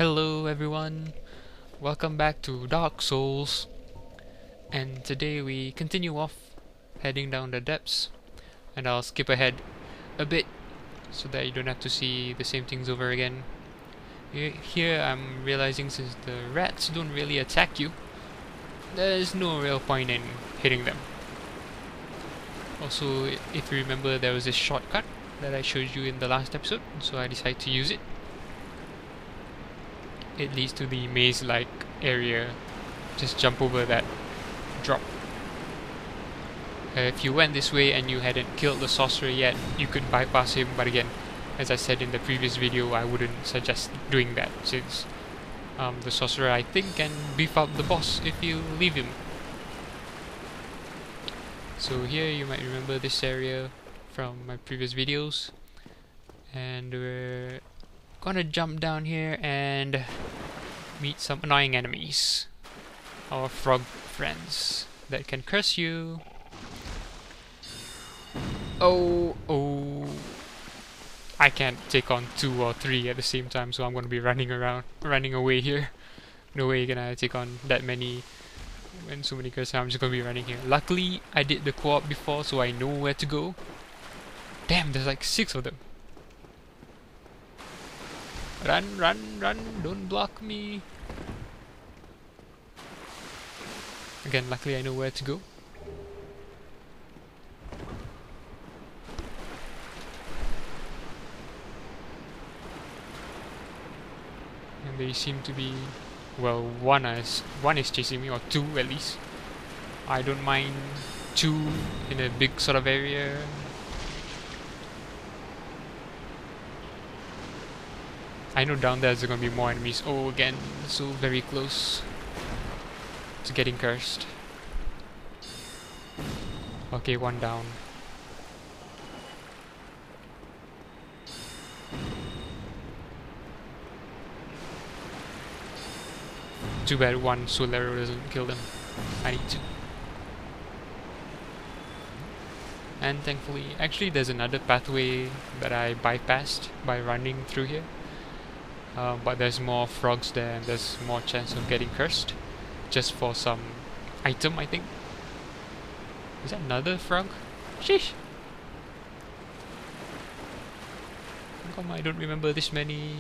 Hello everyone, welcome back to Dark Souls, and today we continue off heading down the depths, and I'll skip ahead a bit so that you don't have to see the same things over again. Here I'm realizing since the rats don't really attack you, there's no real point in hitting them. Also, if you remember, there was this shortcut that I showed you in the last episode, so I decided to use it. It leads to the maze-like area. Just jump over that drop. If you went this way and you hadn't killed the Sorcerer yet, you could bypass him, but again, as I said in the previous video, I wouldn't suggest doing that, since the Sorcerer, I think, can beef up the boss if you leave him. So here you might remember this area from my previous videos, and we're gonna jump down here and meet some annoying enemies, our frog friends that can curse you. Oh, I can't take on 2 or 3 at the same time, so I'm gonna be running away here. No way can I take on that many when so many curses. I'm just gonna be running here. Luckily I did the co-op before, so I know where to go. Damn, there's like 6 of them. Run, run, run, don't block me. Again, luckily I know where to go. And they seem to be, well, one is chasing me, or 2 at least. I don't mind 2 in a big sort of area. I know down there's gonna be more enemies. Oh, again, so very close to getting cursed. Okay, 1 down. Too bad 1 soul arrow doesn't kill them. I need to. And thankfully, actually there's another pathway that I bypassed by running through here. But there's more frogs there and there's more chance of getting cursed. Just for some item, I think. Is that another frog? Sheesh! How come I don't remember this many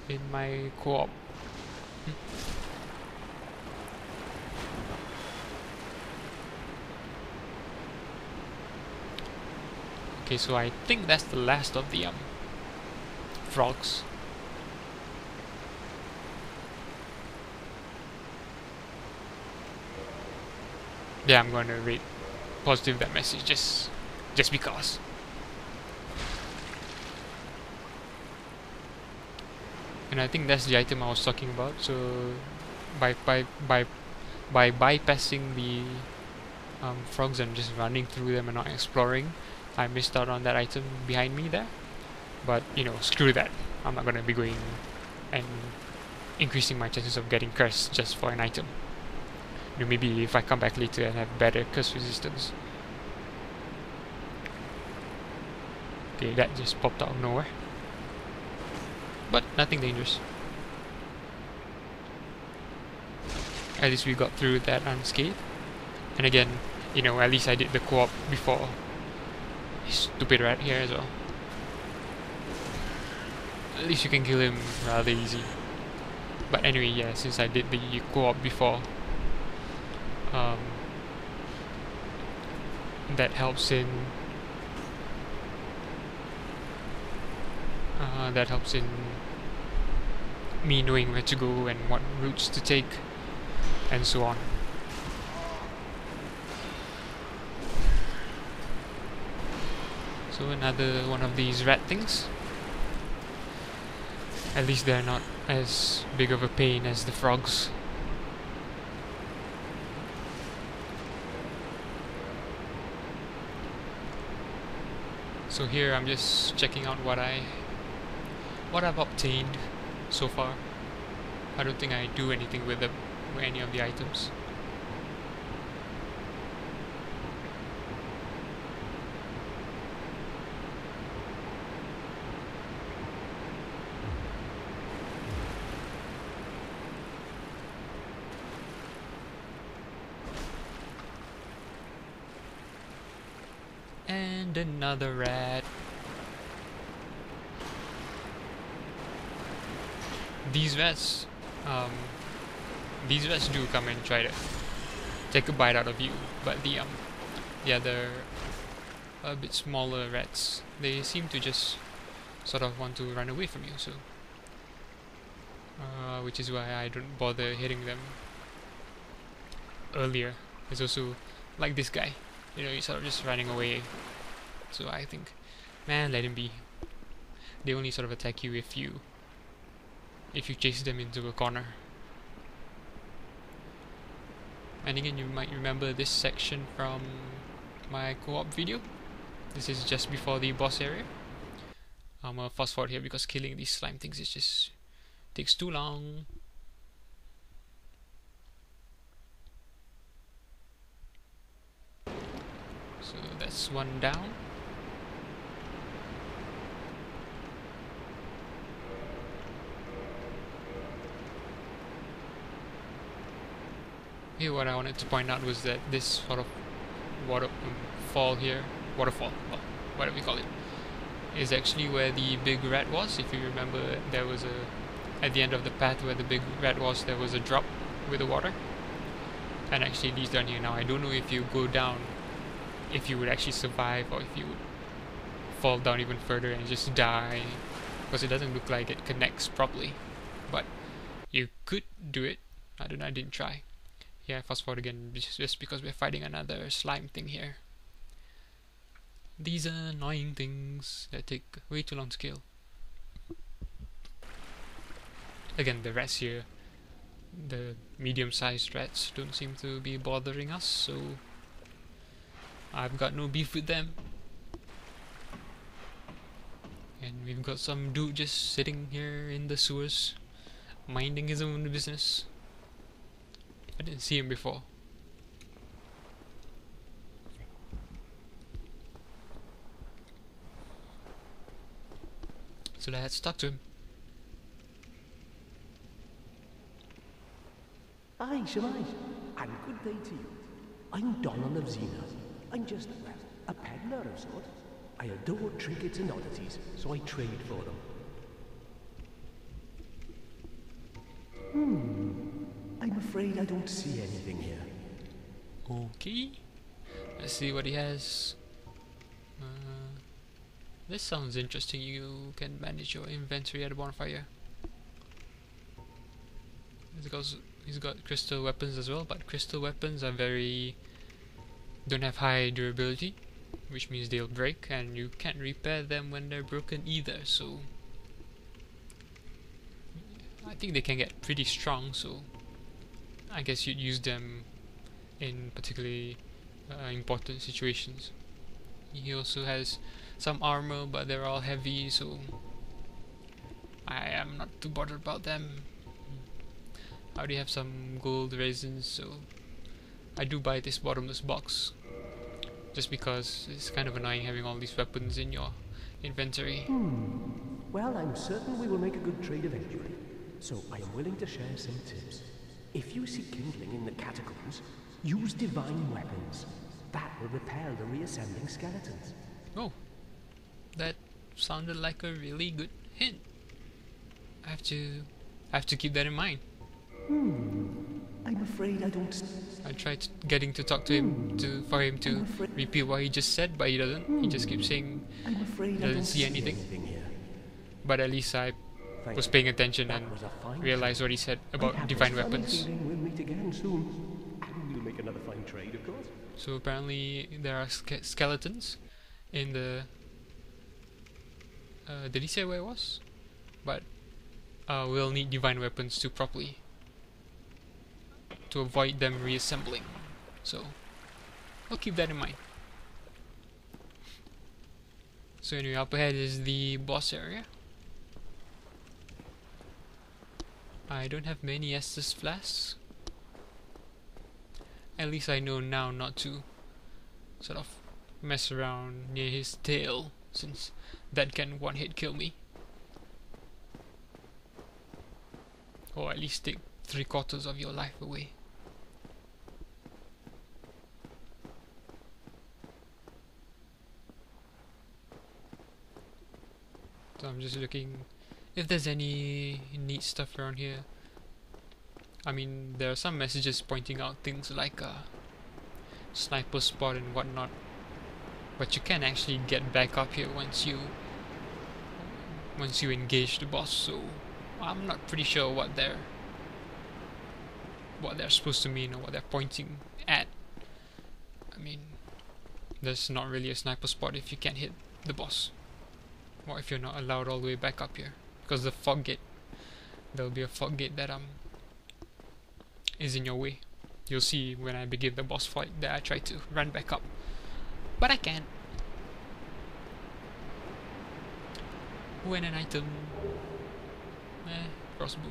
in my co-op? Okay, so I think that's the last of the frogs. Yeah, I'm going to rate positive that message just because. And I think that's the item I was talking about. So by bypassing the frogs and just running through them and not exploring, I missed out on that item behind me there. But you know, screw that. I'm not going to be going and increasing my chances of getting cursed just for an item. You know, maybe if I come back later and have better curse resistance. Okay, that just popped out of nowhere. But nothing dangerous. At least we got through that unscathed. And again, you know, at least I did the co-op before. Stupid rat here as well. At least you can kill him rather easy. But anyway, yeah, since I did the co-op before, that helps in me knowing where to go and what routes to take and so on. So another one of these rat things. At least they're not as big of a pain as the frogs. So here I'm just checking out what I've obtained so far. I don't think I do anything with any of the items. And another rat. These rats, um, these rats do come and try to take a bite out of you, but the other a bit smaller rats, they seem to just sort of want to run away from you. So, which is why I don't bother hitting them earlier. It's also like this guy, you know, he's sort of just running away. So I think, man, let him be. They only sort of attack you if you chase them into a corner. And again, you might remember this section from my co-op video. This is just before the boss area. I'm gonna fast forward here because killing these slime things is just takes too long. So that's one down. Here, what I wanted to point out was that this sort of waterfall here, well, whatever you call it, is actually where the big rat was. If you remember, there was at the end of the path where the big rat was, there was a drop with the water, and actually it leads down here. Now I don't know if you go down, if you would actually survive, or if you would fall down even further and just die, because it doesn't look like it connects properly. But you could do it. I don't know, I didn't try. Yeah, fast forward again, just because we're fighting another slime thing here. These are annoying things that take way too long to kill. Again, the rats here, the medium-sized rats, don't seem to be bothering us, so I've got no beef with them. And we've got some dude just sitting here in the sewers, minding his own business. I didn't see him before. So let's talk to him. Aye, Shemai, and good day to you. I'm Donald of Xena. I'm just, well, a peddler of sorts. I adore trinkets and oddities, so I trade for them. I'm afraid I don't see anything here. Okay. Let's see what he has. This sounds interesting. You can manage your inventory at a bonfire. He's got crystal weapons as well, but crystal weapons are don't have high durability, which means they'll break, and you can't repair them when they're broken either. So I think they can get pretty strong. So I guess you'd use them in particularly important situations. He also has some armor, but they're all heavy, so I am not too bothered about them. I already have some gold raisins, so I do buy this bottomless box just because it's kind of annoying having all these weapons in your inventory. Well, I'm certain we will make a good trade eventually, so I am willing to share some tips. If you see kindling in the catacombs, use divine weapons. That will repel the reassembling skeletons. Oh, that sounded like a really good hint. I have to keep that in mind. I'm afraid I don't... I tried getting to talk to him for him to repeat what he just said, but he doesn't. He just keeps saying he doesn't see anything. here. But at least I was paying attention and realized what he said about divine weapons. We'll meet again soon. And we'll make another fine trade, of course. So apparently there are skeletons in the... did he say where it was? But we'll need divine weapons to avoid them reassembling. So I'll keep that in mind. So anyway, up ahead is the boss area. I don't have many Estus flasks. At least I know now not to sort of mess around near his tail, since that can one-hit kill me. Or at least take 3/4 of your life away. I'm just looking if there's any neat stuff around here. I mean, there are some messages pointing out things like sniper spot and whatnot, but you can actually get back up here once you engage the boss. So I'm not pretty sure what they're supposed to mean or what they're pointing at. I mean, there's not really a sniper spot if you can't hit the boss, or if you're not allowed all the way back up here, because the fog gate, there'll be a fog gate that is in your way. You'll see when I begin the boss fight that I try to run back up, but I can't. When an item, crossbow.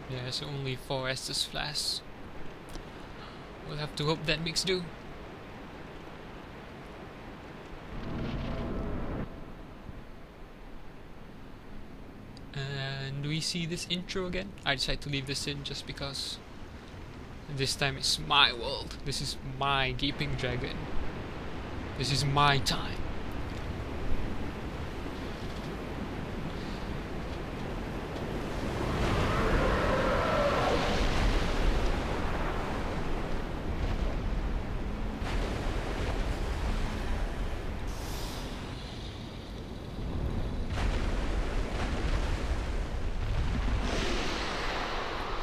Yeah, so only 4 Estus flasks. We'll have to hope that makes do. And we see this intro again. I decided to leave this in just because this time it's my world. This is my gaping dragon. This is my time.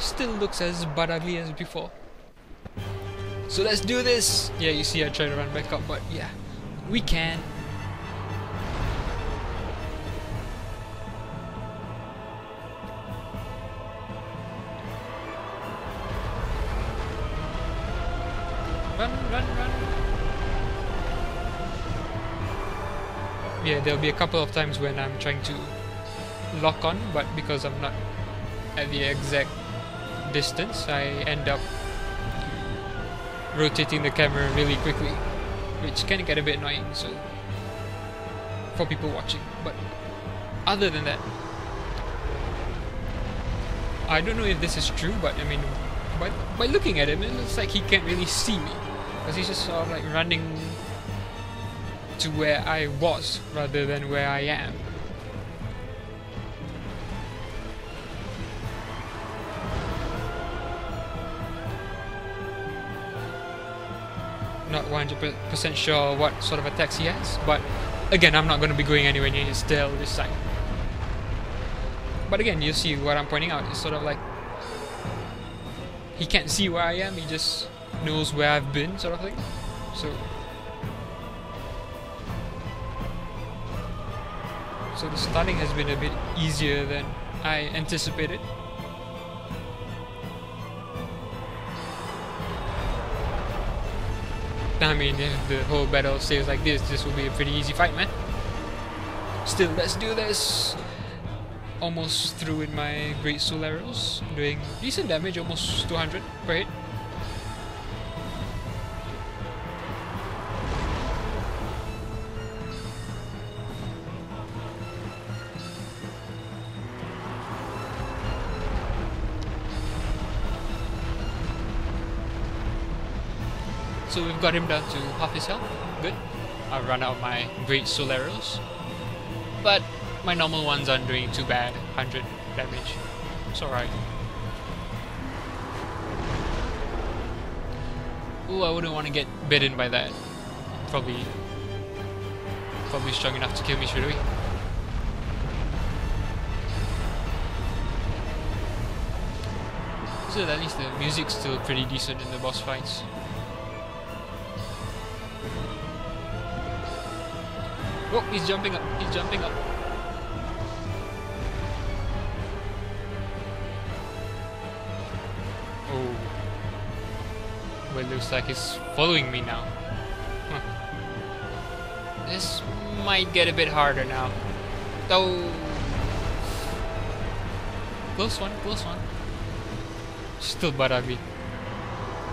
Still looks as butt ugly as before. So let's do this! Yeah, you see I try to run back up, but yeah, we can. Run, run, run! Yeah, there'll be a couple of times when I'm trying to lock on, but because I'm not at the exact distance, I end up rotating the camera really quickly, which can get a bit annoying, so for people watching. But other than that, I don't know if this is true, but I mean, by looking at him, it looks like he can't really see me, because he's just sort of like running to where I was rather than where I am. Not 100% sure what sort of attacks he has, but again, I'm not going to be going anywhere near his tail this time. But again, you see what I'm pointing out. It's sort of like he can't see where I am, he just knows where I've been, sort of thing. So the stunning has been a bit easier than I anticipated. I mean, if the whole battle stays like this will be a pretty easy fight, man. Still, let's do this. Almost through with my great soul arrows, doing decent damage, almost 200 per hit. So we've got him down to half his health. Good. I've run out of my great soul arrows, but my normal ones aren't doing too bad. 100 damage. It's alright. Ooh, I wouldn't want to get bitten by that. Probably strong enough to kill me straight away. So at least the music's still pretty decent in the boss fights. Oh, he's jumping up. He's jumping up. Oh. Well, it looks like he's following me now. Huh. This might get a bit harder now. Oh. Close one, close one. Still butt ugly.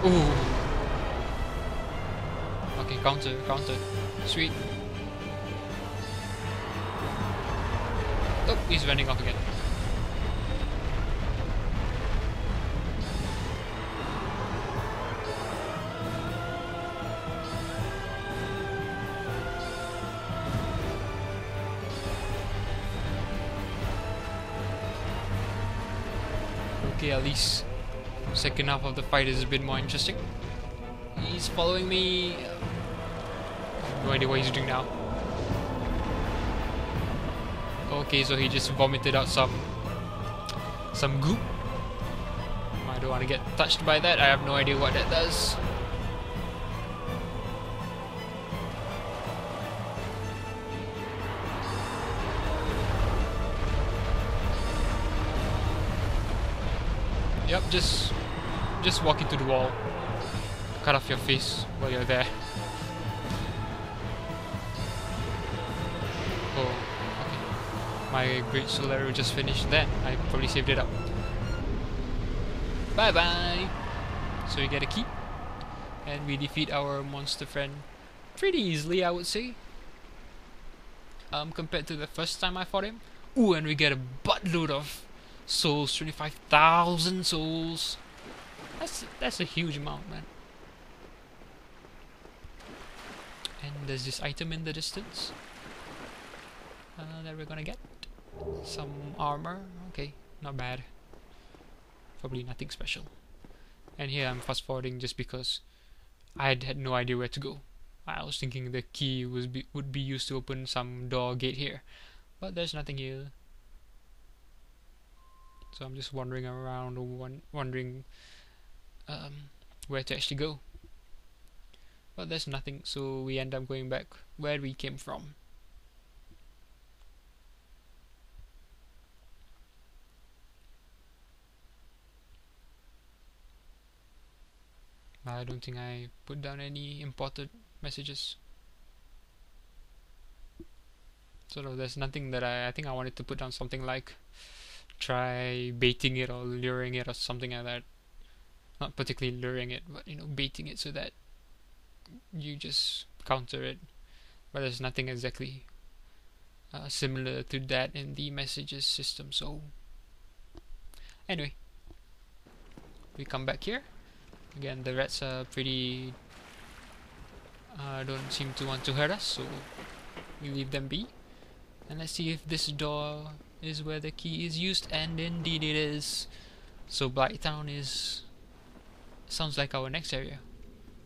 Ooh. Okay, counter, counter. Sweet. Oh, he's running off again. Okay, at least second half of the fight is a bit more interesting. He's following me. I have no idea what he's doing now. Okay, so he just vomited out some goop. I don't want to get touched by that. I have no idea what that does. Yep, just walk into the wall. Cut off your face while you're there. Oh, okay. My great soul arrow just finished then. I probably saved it up. Bye bye! So we get a key. And we defeat our monster friend pretty easily, I would say. Compared to the first time I fought him. Ooh, and we get a buttload of souls, 25,000 souls. That's a huge amount, man. And there's this item in the distance that we're gonna get. Some armor. Okay, not bad. Probably nothing special. And here I'm fast forwarding just because I had no idea where to go. I was thinking the key would be used to open some door gate here, but there's nothing here. So I'm just wandering around, wondering where to actually go. But there's nothing, so we end up going back where we came from. I don't think I put down any important messages. Sort of, there's nothing that I think I wanted to put down something like try baiting it or luring it or something like that. Not particularly luring it, but you know, baiting it so that you just counter it. But there's nothing exactly similar to that in the messages system. So anyway, we come back here. Again, the rats are pretty don't seem to want to hurt us, so we leave them be. And let's see if this door is where the key is used, and indeed it is. So Blighttown sounds like our next area.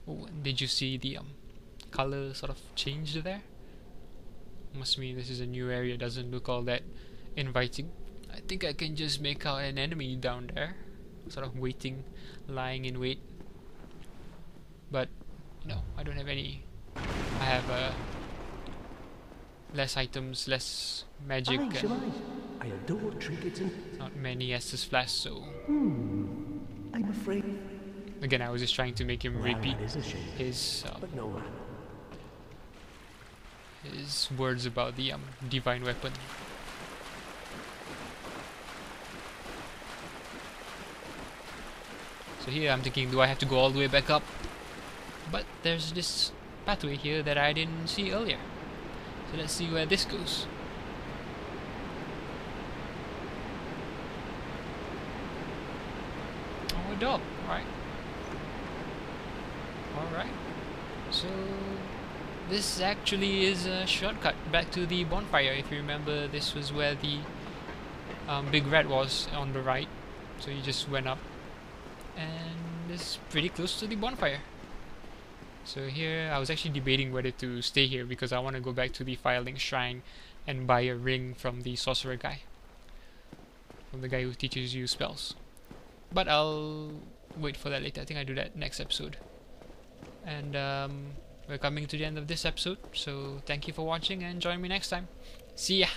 Oh, and did you see the color sort of changed there? Must mean this is a new area, doesn't look all that inviting. I think I can just make out an enemy down there, sort of waiting, lying in wait. But no, I don't have any. I have less items, less magic, I adore trinkets and not many Estus Flash, so I'm afraid. again I was just trying to make him repeat That is a shame. But no man. his words about the divine weapon. So here I'm thinking, do I have to go all the way back up? But there's this pathway here that I didn't see earlier. So let's see where this goes. Oh, a door. Alright. Alright. So this actually is a shortcut back to the bonfire. If you remember, this was where the big rat was on the right. So you just went up, and it's pretty close to the bonfire. So here, I was actually debating whether to stay here because I want to go back to the Firelink Shrine and buy a ring from the Sorcerer guy. From the guy who teaches you spells. But I'll wait for that later. I think I'll do that next episode. And we're coming to the end of this episode. So thank you for watching and join me next time. See ya!